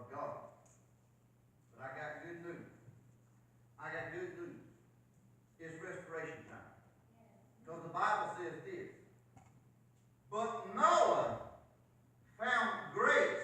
of God. But I got good news. I got good news. It's restoration time. Because the Bible says this. But Noah found grace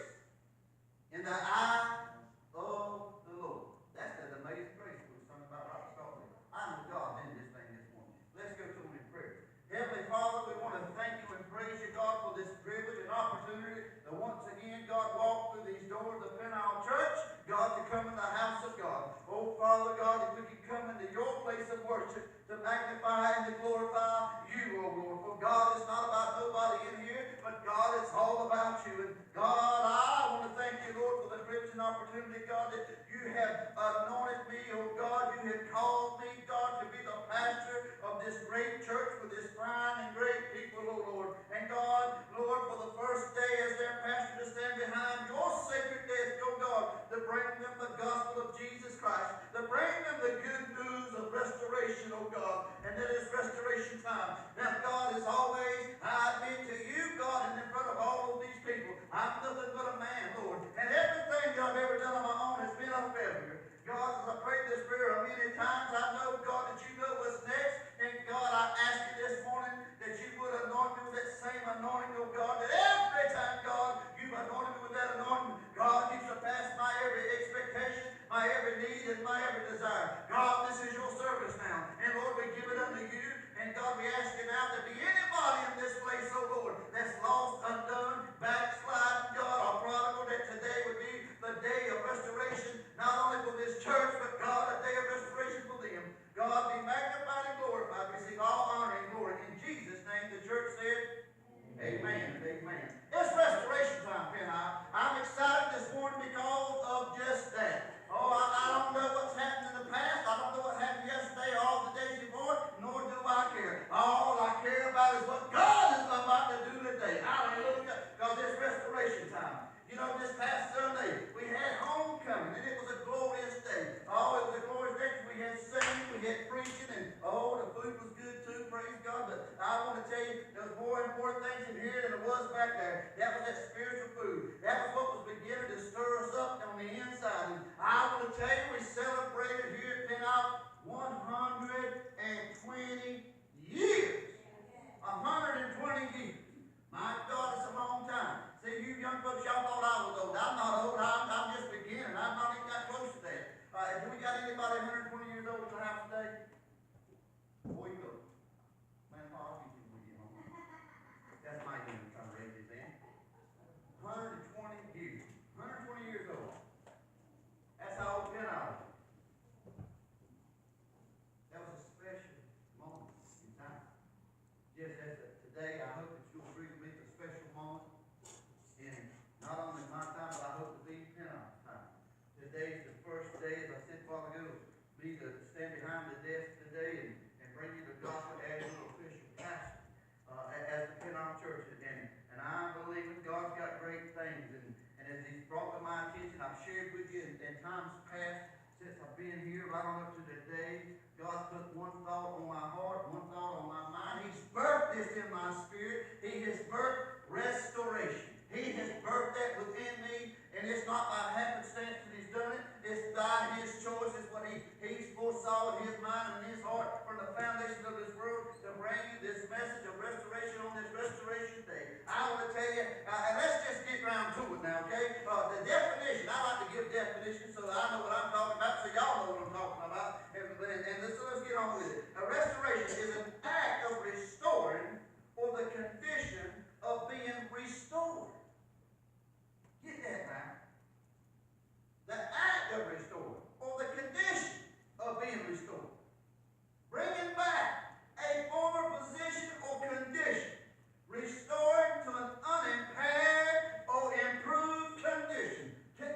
in the eyes of the Lord. That's that amazing grace we were talking about right at the start. I know God's in this thing this morning. Let's go to him in prayer. Heavenly Father, we want to thank you and praise you, God, for this privilege and opportunity to once again, God, walk through these doors of Peniel Church, God, to come in the house of God. Oh, Father God, if we can come into your place of worship to magnify and to glorify you, oh Lord. For God, it's not about nobody in here, but God, it's all about you. And God, I want to thank you, Lord, for the privilege and opportunity, God, that you have anointed me, oh God. You have called me, God, to be the pastor of this great church with this fine and great people, oh Lord. And God, Lord, for the first day as their pastor to stand behind your sacred desk, oh God, to bring them the gospel of Jesus Christ, to bring them the good news of restoration, oh God. And that is restoration time. Now, God, as always, I admit to you, God, and in front of all of these people, I'm nothing but a man, Lord. And everything that I've ever done on my own has been a failure. God, as I prayed this prayer many times, I know, God, that you know what's next. And God, I ask you this morning that you would anoint me with that same anointing, oh God, that every time, God, you've anointed me with that anointing, God, you surpass my every expectation, my every need, and my every desire. God, this is your service now. And Lord, we give it unto you. And God, we ask you now that be anybody in this place, oh Lord, that's lost, undone, backsliding, God, or prodigal, that today would be the day of restoration, not only for this church, but God, a day of restoration for them. God, be magnified and glorified. Receive all honor and glory. In Jesus' name, the church said, amen and amen. It's restoration time, Peniel. I'm excited this morning because of just that. Oh, I don't know what's happened in the past. I don't know what happened yesterday or all the days before, nor do I care. All I care about is what God is about to do today. Hallelujah. Because it's restoration time. You know, this past Sunday, we had homecoming, and it was a glorious day. Oh, it was a glorious day. We had singing, we had preaching, and oh, the food was good too, praise God. But I want to tell you, there was more important things in here than there was back there. That was that spiritual food. That was what was beginning to stir us up on the inside. And I want to tell you, we celebrated here at Peniel 120 years. 120 years. My God, it's a long time. See, you young folks, y'all thought I was old. I'm not old. I'm just beginning. I'm not even that close to that. Do we got anybody 120 years old in the house today? Before you go. Man, Paul, I'll get you when we get home. That's my unit trying to raise his hand. 120 years. 120 years old. That's how old Peniel is. That was a special moment in time. Just as today, I hope that you'll agree with me, it's a special moment in not only my time, but I hope to be Peniel's time. Today is the first day, as I said a while ago, me to stand behind the desk today and bring you the gospel as your official pastor as the Peniel Church. And I believe that God's got great things. And as He's brought to my attention, I've shared with you in times past, since I've been here right on up to today, God put one thought on my heart, one thought on my mind. He's birthed this in my spirit. He has birthed restoration. He has birthed that within me, and it's not by happenstance that He's done it. It's by His choice. It's what He's foresaw in His mind and His heart from the foundation of this world to bring you this message of restoration on this restoration day. I want to tell you, and let's just get round to it now, okay? The definition, I like to give definitions so I know what I'm talking about, so y'all know what I'm talking about. And let's get on with it. A restoration is an act of restoring or the condition of being restored. Get that now. The act of restoring or the condition of being restored. Bringing back a former position or condition. Restoring to an unimpaired or improved condition. Can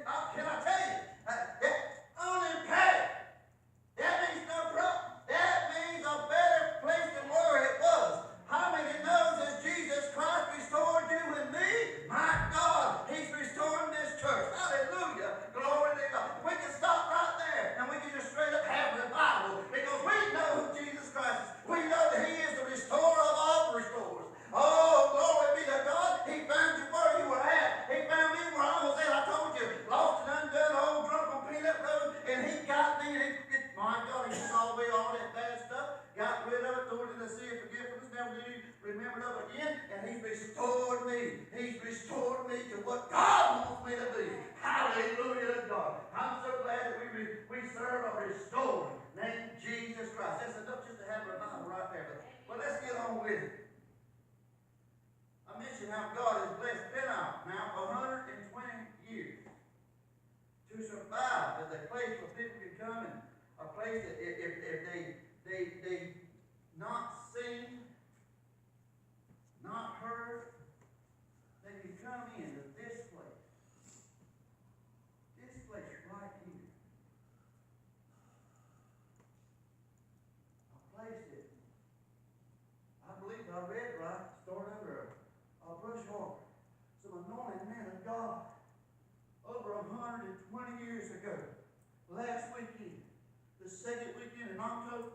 to what God wants me to be. Hallelujah to God. I'm so glad that we serve a restorer named Jesus Christ. That's enough just to have a revival right there. But let's get on with it. I mentioned how God has blessed Peniel now for 120 years to survive as a place where people can come, and a place that if they not seen, not heard, they can come into this place. This place right here. A place that I believe I read right, started under a bush hog. Some anointed men of God over 120 years ago. Last weekend, the second weekend in October,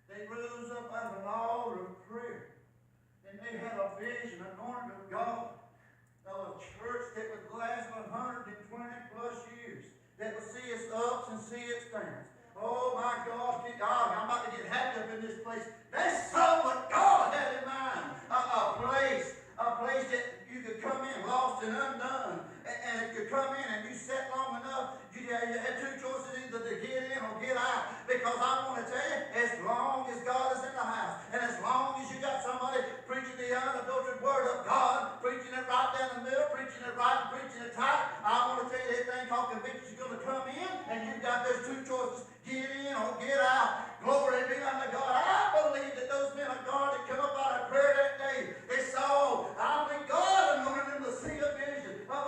they rose up out of an altar of prayer. And they had a vision, anointed of God, of a church that would last 120 plus years, that would see its ups and see its downs. Oh my God, I'm about to get happy up in this place. That's so what God had in mind. A place that you could come in lost and undone. And if you come in and you sat long enough, you had two choices, either to get in or get out. Because I want to tell you, as long as God is in the house, and as long as you got somebody preaching the unadulterated word of God, preaching it right down the middle, preaching it right and preaching it tight, I want to tell you that thing called conviction is going to come in, and you've got those two choices, get in or get out. Glory be unto God. I believe that those men of God that come up out of prayer that day, they saw, I believe God anointed them to see a vision of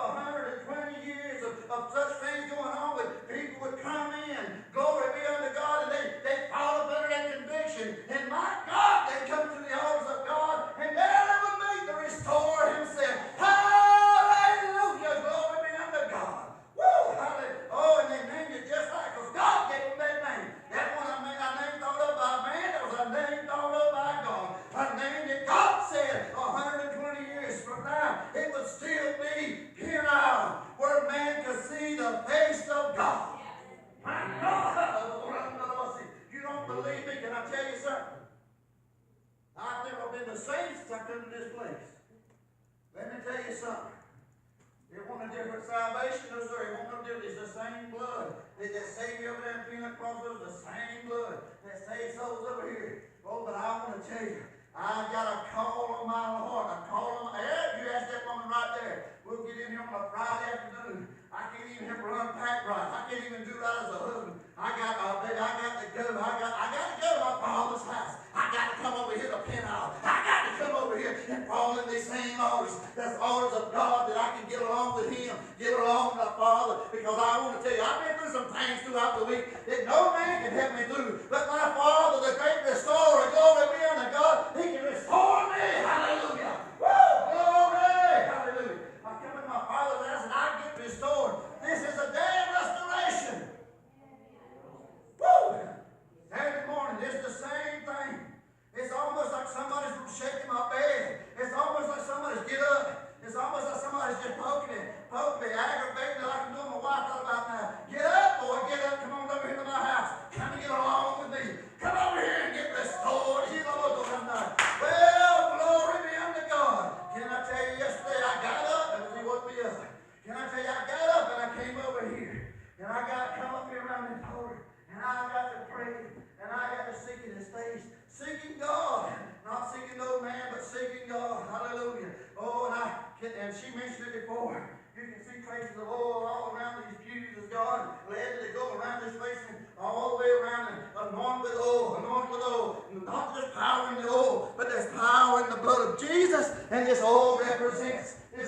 120 years of such things going on, with people would come in, glory be unto God, and they fall up under that conviction, and my God, they come to the altars of God, and there they would meet the restorer himself. Hallelujah, glory be unto God. Woo, hallelujah. Oh, and they named it just right, because God gave them that name. That one I named thought of by man, that was a name thought of by God. A name that God said 120 years from now, it would still be Peniel, where man could see the face of God. My God! You don't believe me? Can I tell you something? I've never been the same since I come to this place. Let me tell you something. It wasn't a different salvation, no sir. It wasn't no different. It's the same blood. That saved you over there in Peniel Cross, it was the same blood that saved souls over here. Oh, but I want to tell you, I got a call on my heart. A call on my head. You asked that woman right there. We'll get in here on a Friday afternoon. I can't even have her unpack right. I can't even do right as a husband. I got to go. I got to go to my father's house. I got to come over here to Peniel. I got to come over here and fall in these same altars. That's altars of God that I can get along with him, get along with my Father. Because I want to tell you, I've been through some things throughout the week that no man can help me through. But my Father, the great restorer, glory be unto God, he can restore me. Hallelujah. Woo! Glory! Hallelujah. I come in my Father's house and I get restored. This is a day of restoration. Woo! Saturday morning, it's the same thing. It's almost like somebody's shaking my bed. It's almost like somebody's get up. It's almost like somebody's just poking me, aggravating me like I'm doing my wife right about now. Get up, boy, get up. Come on over here to my house. Come and get along with me. Come over here and get restored. Well, glory be unto God. Can I tell you, yesterday I got up and he woke me up. Can I tell you, I got up and I came over here. And I got to come up here around this altar. And I got to pray. And I got to seek in his face. Seeking God. Not seeking no man, but seeking God. Hallelujah. Oh, and she mentioned it before. You can see traces of oil all around these pews as God led to go around this place and all the way around and anointed with oil. Not just power in the oil, but there's power in the blood of Jesus. And this oil represents the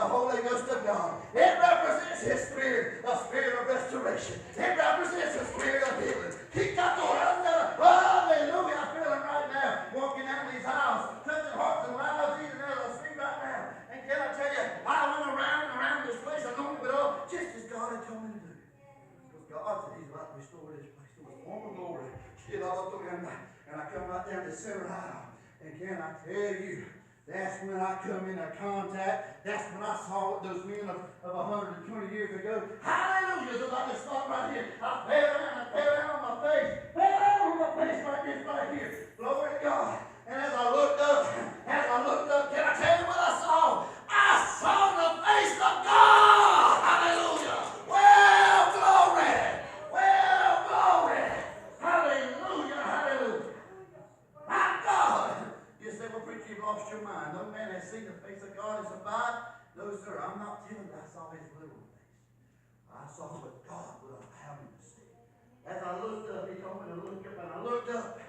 Holy Ghost of God. It represents his spirit, a spirit of restoration. It represents a spirit of healing. Keep that going. Hallelujah. I feel it right now. Walking down these aisles, touching hearts and lives, even as I speak right now. And can I tell you, I went around this place, anointed with oil, just as God had told me to do. Because God said he's about to restore this place to its former glory. And I come right down the center aisle. And can I tell you, that's when I come into contact. That's when I saw those men of 120 years ago. Hallelujah. So I just stopped right here. I fell down on my face. Fell down on my face like this right here. Glory to God. And as I looked up, can I tell you what I saw? I saw the face As I looked up, he told me to look up, and I looked up,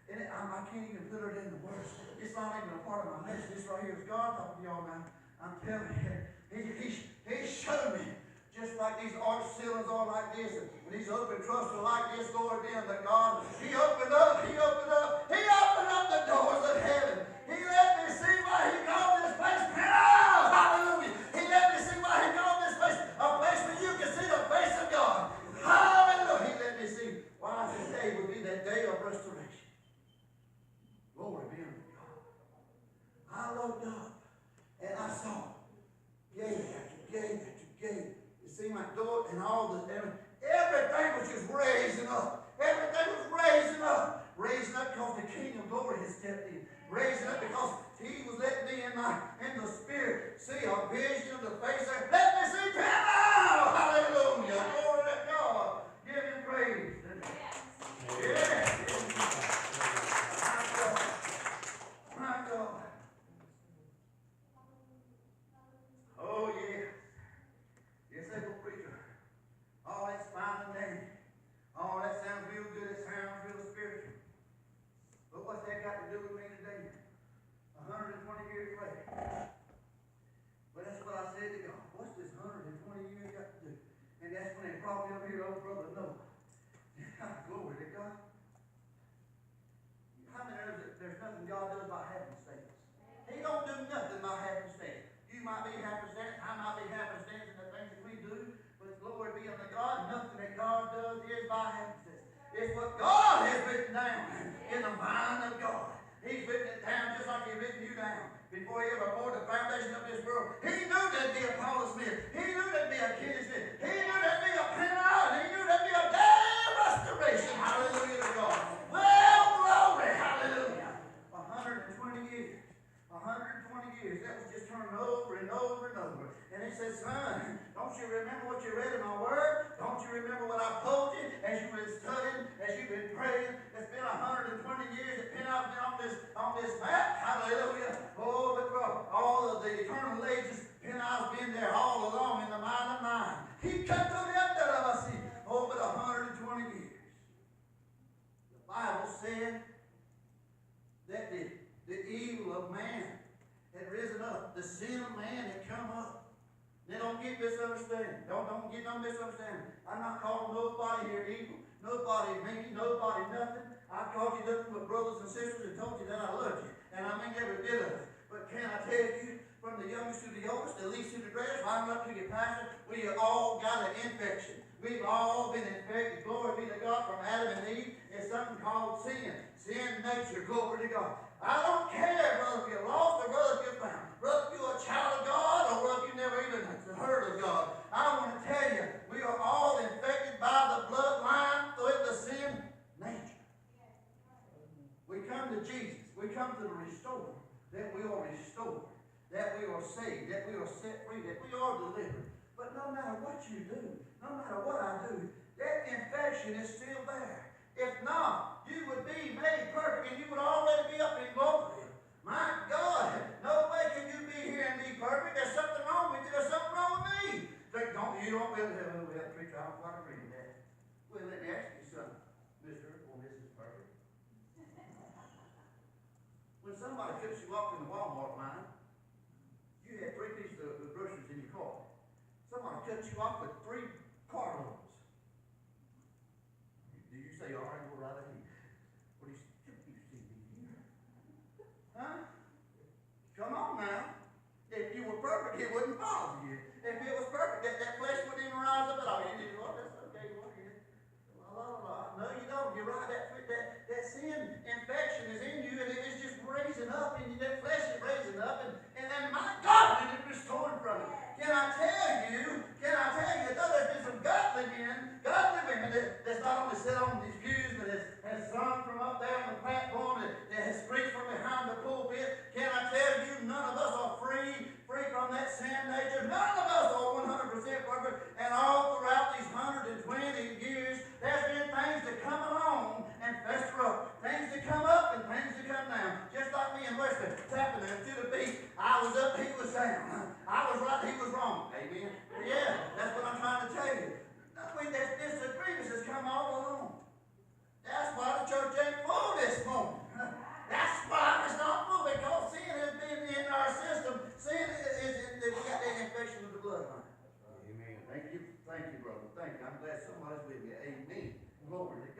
and I can't even put it in the words. It's not even a part of my message. This right here is God talking to y'all now. I'm telling you, he showed me, just like these arch ceilings are like this, and these open trusts are like this, Lord, then the God, he opened up the doors of heaven. He let me see why he called this place Peniel. Hallelujah. He let me see why he called this place a place where you can see the face of God. Hallelujah. He let me see why today would be that day of restoration. Glory be unto God. I looked up and I saw gate after gate after gate. It seemed like door and all the everything was just raising up. Everything was raising up. Raising up because the King of Glory has stepped in. Raising up because he was letting me in the spirit see a vision of the face of. Let me see Peniel. Hallelujah. Glory to God. Give him praise. Yeah. My God. Oh, yeah. Yes, they will, preacher. Oh, that's fine and dandy. Oh, that sounds real good. It sounds real spiritual. But what's that got to do with me today? 120 years later. But that's what I said to God. What's this 120 years got to do? And that's when they brought me up here, old brother Noah. Glory to God. How many knows that there's nothing God does by happenstance? He don't do nothing by happenstance. You might be happenstance, I might be happenstance in the things that we do, but glory be unto God, nothing that God does is by happenstance. It's what God has written down in the mind of God. He's written it down just like he's written you down. Before he ever poured the foundation of this world, he knew there'd be a Paul Smith. He knew there'd be a Kenny Smith. He knew there'd be a Peniel. He knew there'd be a day of restoration. Hallelujah to God. Well, glory. Hallelujah. 120 years. 120 years. That was just turning over and over and over. And he said, son, don't you remember what you read in my word? Don't you remember what I told you as you've been studying, as you've been praying? It's been 120 years that Peniel's been on this map. Hallelujah. Oh, but bro, all of the eternal ages, Peniel's been there all along in the mind of mine. He cut to the end of us over 120 years. The Bible said that the evil of man had risen up. The sin of man had come up. Now don't get misunderstanding. Don't get no misunderstanding. I'm not calling nobody here evil, nobody mean, nobody nothing. I called you nothing but brothers and sisters and told you that I loved you. And I mean every bit of it. But can I tell you, from the youngest to the oldest, the least to the greatest, right up to your pastor, we have all got an infection. We've all been infected. Glory be to God. From Adam and Eve, it's something called sin. Sin nature. Glory to God. I don't care, brother, if you're lost or brother, if you're found. Brother, if you're a child of God or brother, you never even heard of God. I want to tell you, we are all infected by the bloodline with the sin nature. We come to Jesus. We come to the restorer. That we are restored. That we are saved. That we are set free. That we are delivered. But no matter what you do, no matter what I do, that infection is still there. If not, you would be made perfect and you would already be up in glory. My God, no way can you be here and be perfect. There's something wrong with you. There's something wrong with me. You don't really have a preacher. I don't quite agree with that. Well, let me ask you something, Mr. or Mrs. Perfect. When somebody picks you up in the Walmart line, you had 3 pieces of groceries in your car. Somebody cuts you off with 3 carloads. Do you say, all right, go right ahead? What do you see me here? Huh? Come on now. If you were perfect, it wouldn't bother you. If it was perfect, that flesh wouldn't even rise up at all. You did, well, that's okay, go ahead. No, you don't. You're right. That sin infection is in you, and it is just raising up, and that flesh is raising up, and my God, it is restored from it. Can I tell you, though there's been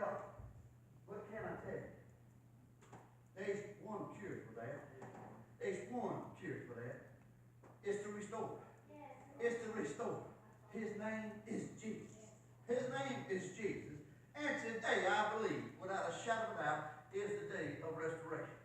God. What can I tell you? There's one cure for that. There's one cure for that. It's to restore. It's to restore. His name is Jesus. His name is Jesus. And today, I believe, without a shadow of a doubt, is the day of restoration.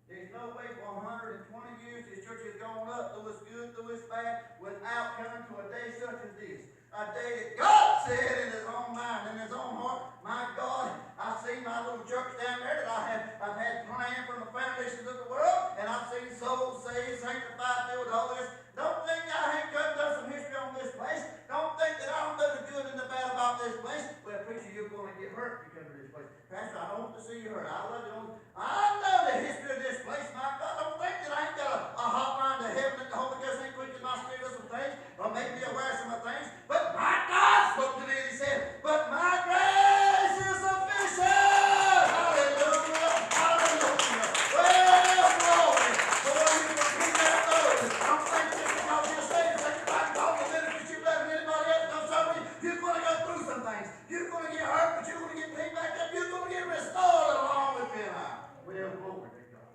There's no way for 120 years this church has gone up, though it's good, though it's bad, without coming to a day such as this. A day that God said in his own mind, in his own heart, my God, I see my little church down there that I've had planned from the foundations of the world, and I've seen souls saved, sanctified, filled, all this. Don't think I ain't done some history on this place. Don't think that I don't know the good and the bad about this place. Well, preacher, you're going to get hurt if you come to this place. Pastor, I don't want to see you hurt. I love you. I know the history of this place. My God, don't think that I ain't got a hotline to heaven that the Holy Ghost ain't quickened my spirit of some things or made me aware of some things. But my God spoke to me and he said, but my grace is sufficient. Hallelujah. Hallelujah. Well, glory. Boy, you can keep that word. Don't think just because you're saved, sanctified, called the ministry, you better than anybody else. No, sorry. You're going to go through some things. You're going to get hurt, but you're going to get picked back up. You're going to get restored along with him. Well, glory to God.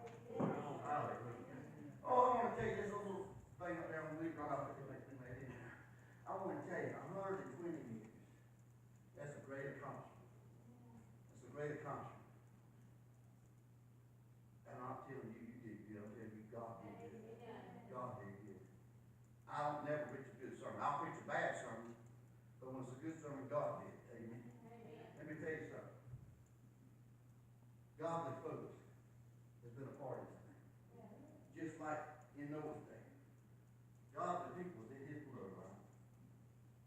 Hallelujah. Oh, I want to tell you this little thing up there on the leaf right off the makes me mad in there. I want to tell you, 120 years. That's a great accomplishment. That's a great accomplishment. And I'm telling you, you did good. I'm telling you, God did good. God did good. I don't never preach a good sermon. I'll preach a bad sermon, but when it's a good sermon, God did. Amen. Let me tell you something. Godly folks has been a part of this thing. Just like in Noah's day. Godly people was in his bloodline.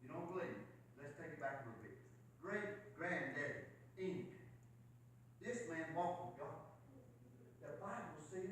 You don't believe me? Let's take it back a little bit. Great granddaddy, Enoch. This man walked with God. The Bible said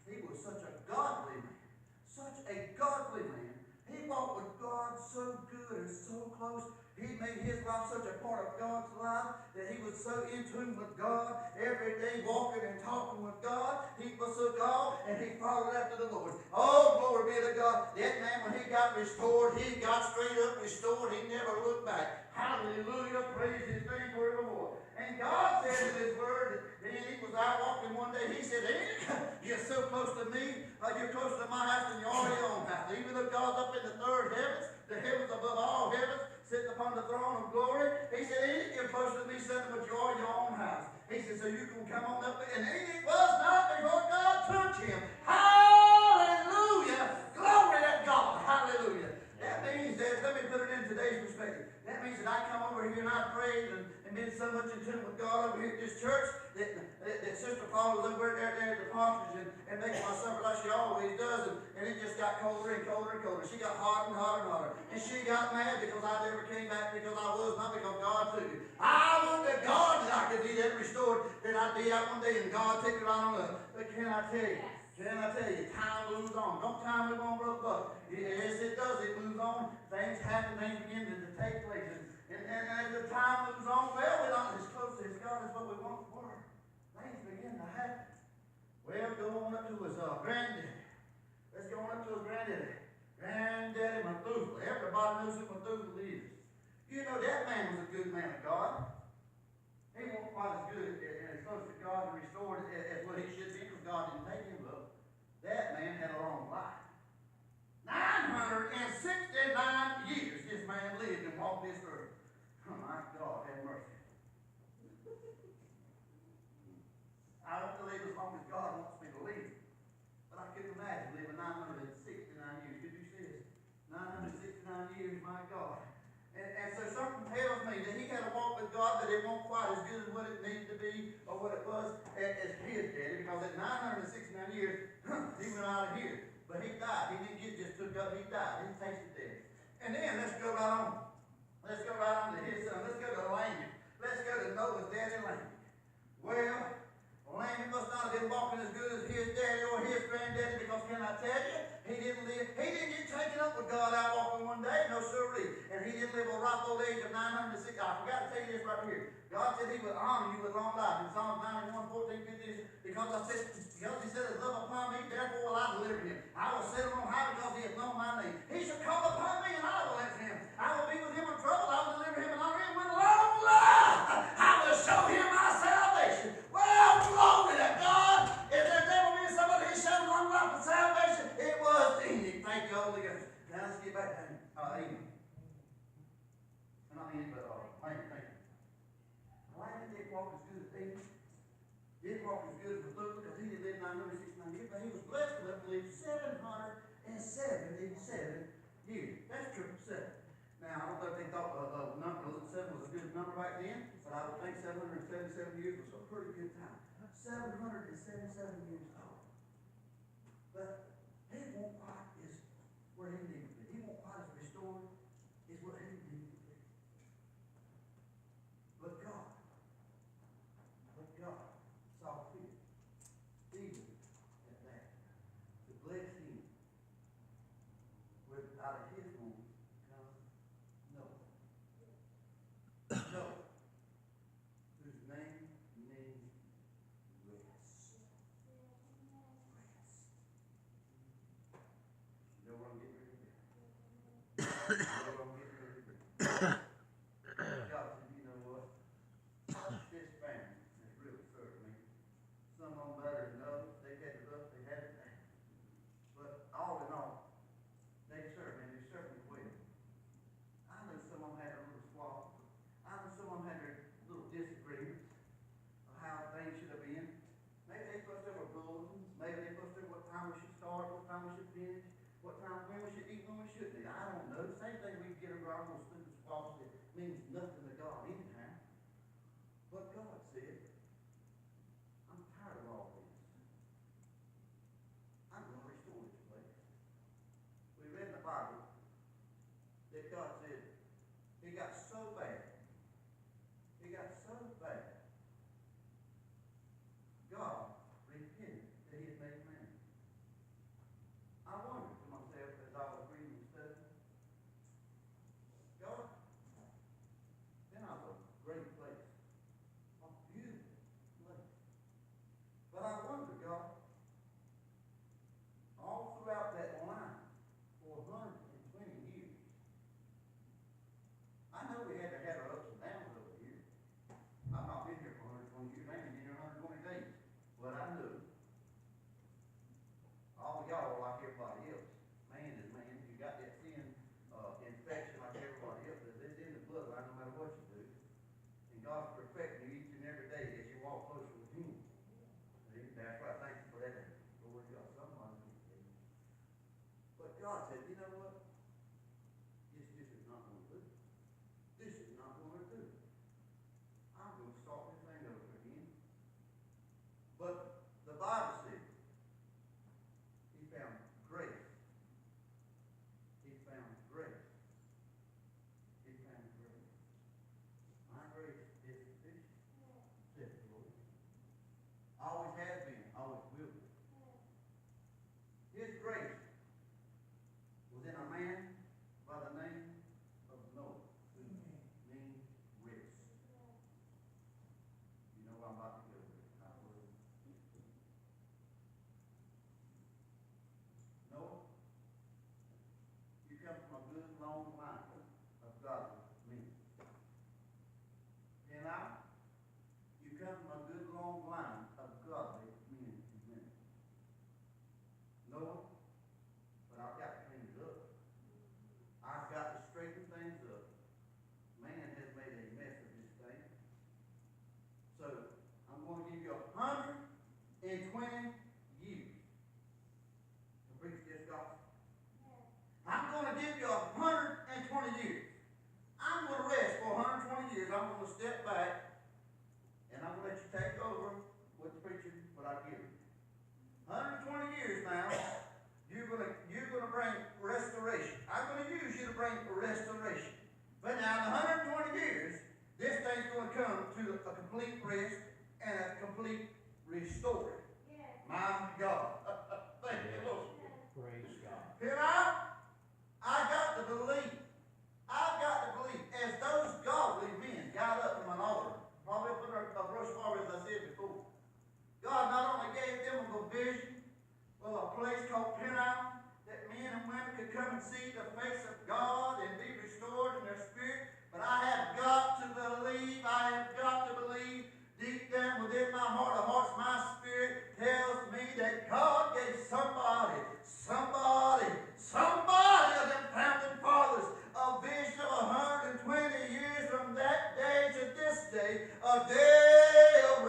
he was such a godly man. Such a godly man. He walked with God so good and so close. He made his life such a part of God's life that he was so in tune with God every day, walking and talking with God. He was so God, and he followed after the Lord. Oh, glory be to God. That man, when he got restored, he got straight up restored. He never looked back. Hallelujah. Praise his name forevermore. And God said in his word, that he was out walking one day. He said, Enoch, you're so close to me. You're closer to my house than you are to your own house. Even though God's up in the third heavens, the heavens above all heavens, sitting upon the throne of glory. He said, Enoch, you're closer to me, son, but you are your own house. He said, so you can come on up. And Enoch was not before God took him. Hallelujah. Glory to God. Hallelujah. That means that, let me put it in today's perspective. That means that I come over here and I prayed and been so much in tune with God over here at this church that Sister Paula was over there at the conference and making my supper like she always does. And it just got colder and colder and colder. She got hotter and hotter and hotter. And she got mad because I never came back because I was, not because God took it. I want to God that I could be that restored that I did out one day and God took it right on up. But can I tell you? Can I tell you, time moves on. Don't time move on, Brother Buck? Yes, it does. It moves on. Things happen. Things begin to take place. And as the time moves on, well, we're not as close as God as what we once were. Things begin to happen. Well, go on up to his granddaddy. Let's go on up to his granddaddy. Granddaddy Methuselah. Everybody knows who Methuselah is. You know, that man was a good man of God. He wasn't quite as good and as close to God and restored as what he should be because God didn't take him up. That man had a long life. 969 years this man lived and walked this earth. Oh my God, have mercy. I don't believe as long as God wants me to live. But I couldn't imagine living 969 years. Could you see this? 969 years, my God. And so something tells me that he had a walk with God that it won't quite as good as what it needed to be or what it was as his daddy, because at 969 years, he went out of here. But he died. He didn't get just took up, he died. He tasted death. And then let's go right on. Let's go right on to his son. Let's go to Lamech. Let's go to Noah's daddy Lamech. Well, Lamech must not have been walking as good as his daddy or his granddaddy, because can I tell you, he didn't get taken up with God out walking one day, no sirree. And he didn't live a ripe old age of 906. I forgot to tell you this right here. God said he would honor you with long life in Psalms 91, 14, 15, because he said his love upon me, therefore will I deliver him. I will set him on high because he has known my name. He shall call upon me and I will answer him. I will be with him in trouble. I will deliver him and honor him with long life. I will baby. Didn't walk as good as Methuselah because he didn't live 969 years, but he was blessed enough to live 777 years. That's 777. Now, I don't know if they thought number 7 was a good number back then, but I would think 777 years was a pretty good time. 777 years old. But he won't quite is where he needed to be. He won't quite as restored is what he needed to be. But God saw fit, even at that, to bless him with out of his womb comes Noah. Noah, whose name means rest. Rest. You know what I'm getting ready to do? You know what I'm getting ready to do? God said, you know what? This family has really served me. Some of them better than others. They had it up, they had it down. But all in all, they served me. They served me well. I know some of them had their little squabbles. I know some of them had their little disagreements of how things should have been. Maybe they fussed over bulletins. Maybe they fussed over what time we should start, what time we should finish, what time when we should eat, when we shouldn't eat. I don't know. Same thing we get over our little stupid squabbles that means nothing to God anyhow. But God said, I'm tired of all this. I'm going to restore this place. We read in the Bible that God said it got so bad. It got so bad. God repented that he had made man. I wondered to myself as I was reading and studying, God, then I was a great place. A beautiful place. But I wonder, God, all throughout that line for 120 years, I know we had to have our ups and downs over here. I've not been here for 120 years. I ain't been here 120 days. But I knew all of y'all are like everybody else. Man is man. You got that sin infection like everybody else does. It's in the bloodline no matter what you do. And God's perfecting you each and every day as you walk closer with him. See? That's right. Thank you for that. Lord God, somebody. But God said, you know what? This is not going to do. This is not going to do. I'm going to start this thing over again. But the Bible said he found grace. He found grace. He found grace. My grace is sufficient, said the Lord. Always has been, always will be. His grace was in a man by the name of Noah, who means rest. You know what I'm about to go with. I will. Noah, you come from a good long line of godly men. Peniel, you come from a good long line of godly men and women. Noah, but I've got to clean it up. I've got to straighten things up. Man has made a mess of this thing. So I'm going to give you 120 years to preach this gospel. I'm going to give you 120 years. I'm going to rest for 120 years. I'm going to step back and I'm going to let you take over with the preaching what I give you. 120 years now, you're going to bring restoration. I'm going to use you to bring restoration. But now in 120 years, this thing's going to come to a complete rest and a complete restoring. Yes. My God. Thank you, Lord. Praise God. Peniel, I got to believe. I've got to believe. As those godly men got up from an altar, probably up in a brush fire, as I said before, God not only gave them a vision of a place called Peniel, that men and women could come and see the face of God and be restored in their spirit, but I have got to believe, deep down within my heart of hearts, my spirit tells me that God gave somebody of them founding fathers a vision of 120 years from that day to this day, a day of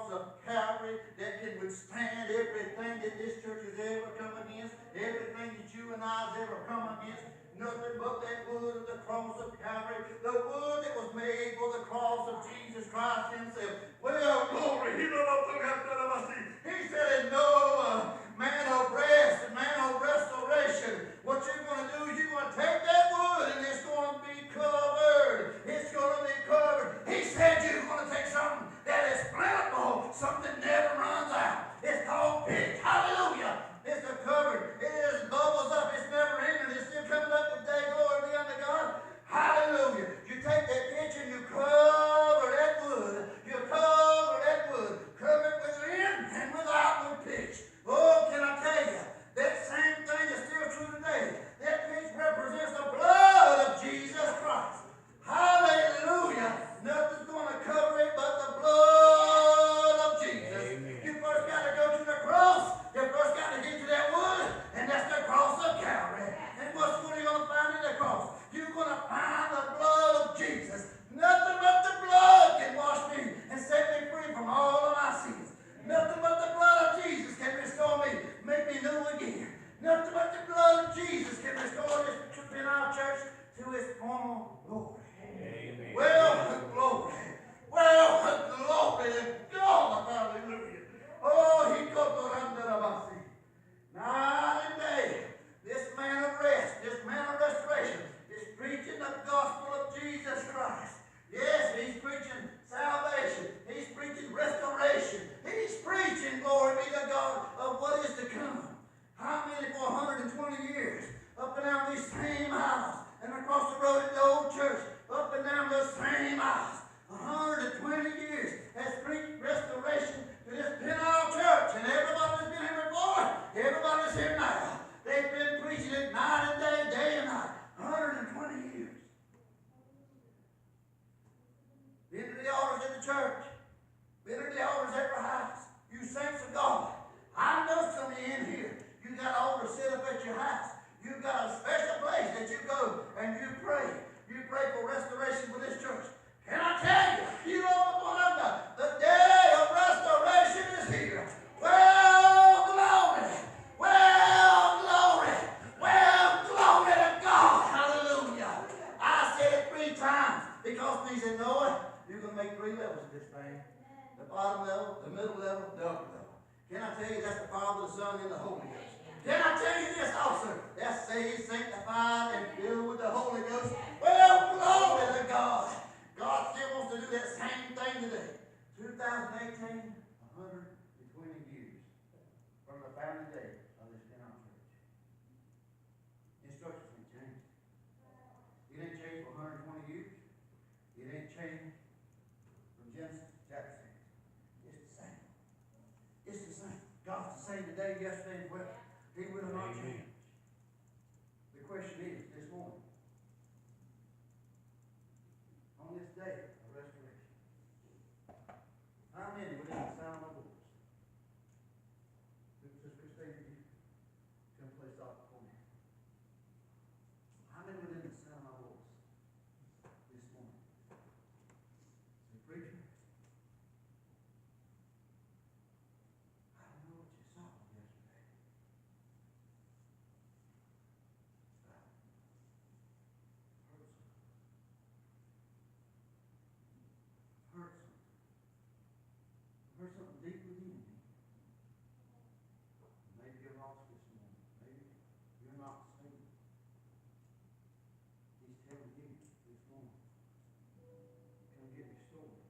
cross of Calvary that can withstand everything that this church has ever come against, everything that you and I have ever come against. Nothing but that wood of the cross of Calvary, the wood that was made for the cross of Jesus Christ himself. Well, glory. He said, no man of rest and man of restoration. What you're going to do is you're going to take that wood and it's going to be covered. It's going to be covered. He said you're going to take something that is plentiful, something that never runs out. It's called pitch. Hallelujah. It's a covered. It is bubbles up. It's never ending. It's still coming up today. Glory be unto God. Hallelujah. You take that pitch and you cover that wood. You cover that wood. Cover it within and without with pitch. Oh, can I tell you, that same thing is still true today. That pitch represents the blood of Jesus Christ. Hallelujah. Nothing's going to cover it but the blood of Jesus. Amen. You first got to go to the cross. You first got to get to that wood, and that's the cross of Calvary. And what are you going to find in the cross? You're going to find the blood of Jesus. Nothing but the blood can wash me and set me free from all of my sins. Nothing but the blood of Jesus can restore me, make me new again. Nothing but the blood of Jesus can restore this Peniel church to its former glory. Amen. Well, glory. Well, glory to God. Hallelujah. Oh, he got the under the sea. Night and day, this man of rest, this man of restoration is preaching the gospel of Jesus Christ. Yes, he's preaching salvation. He's preaching restoration. He's preaching, glory be to God, of what is to come. How many for 120 years, up and down these same aisles, and across the road at the old church, up and down those same aisles, 120 years has preached restoration to this Peniel church, and everybody that's been here before, everybody that's here now, they've been preaching it night and day, day and night, 120 years. Been to the altars at the church, been to the altars at your house, you saints of God. I know some of you in here, you got an altar set up at your house. You've got a special place that you go and you pray. You pray for restoration for this church. Can I tell you, you know what the day of restoration is here. Well, glory. Well, glory. Well, glory to God. Hallelujah. I said it 3 times because he said, Noah, you're going to make 3 levels of this thing. The bottom level, the middle level, the upper level. Can I tell you that's the Father, the Son, and the Holy Ghost? Can I tell you this also? That's saved, sanctified, and filled with the Holy Ghost. Well, glory to God. God still wants to do that same thing today. 2018, 120 years from the founding day of this Peniel church. Instructions ain't changed. It ain't changed for 120 years. It ain't changed from Genesis chapter 6. It's the same. It's the same. God's the same today, yesterday, and forever. He will not change. The question is, this morning, on this day of restoration, how many within the sound of my voice? Sister Christine, come play soft for me. How many within the sound of my voice this morning? Say, preacher, I don't know what you saw yesterday. Hurt something deep within me. Maybe you're lost this morning. Maybe you're not saved. He's telling you this morning, come get restored.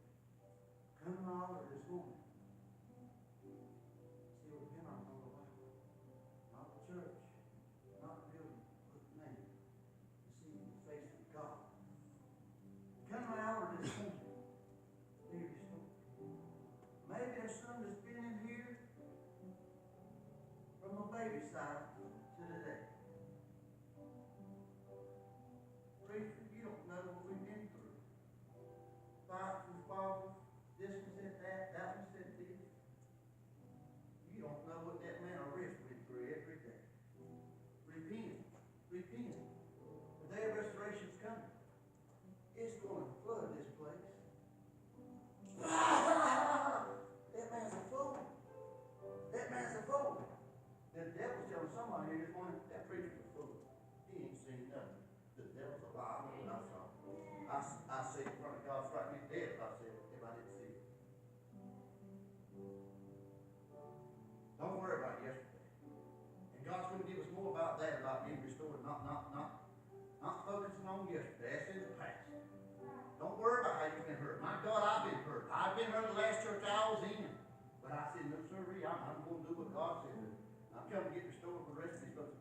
Come to my altar this morning. See what Peniel is all about. Not the church, not the building, but the name. To see the face of God. Come to my altar this morning. Be restored. Maybe there's some that's been in here from the baby side to today. Preacher, you don't know what we've been through. Fights with fathers, this one said that, that one said this. You don't know what that man or wrist went through every day. Repent. Repent. The day of restoration is coming. It's going to flood this place. That Bob said, I'm coming to get restored for the rest of these folks.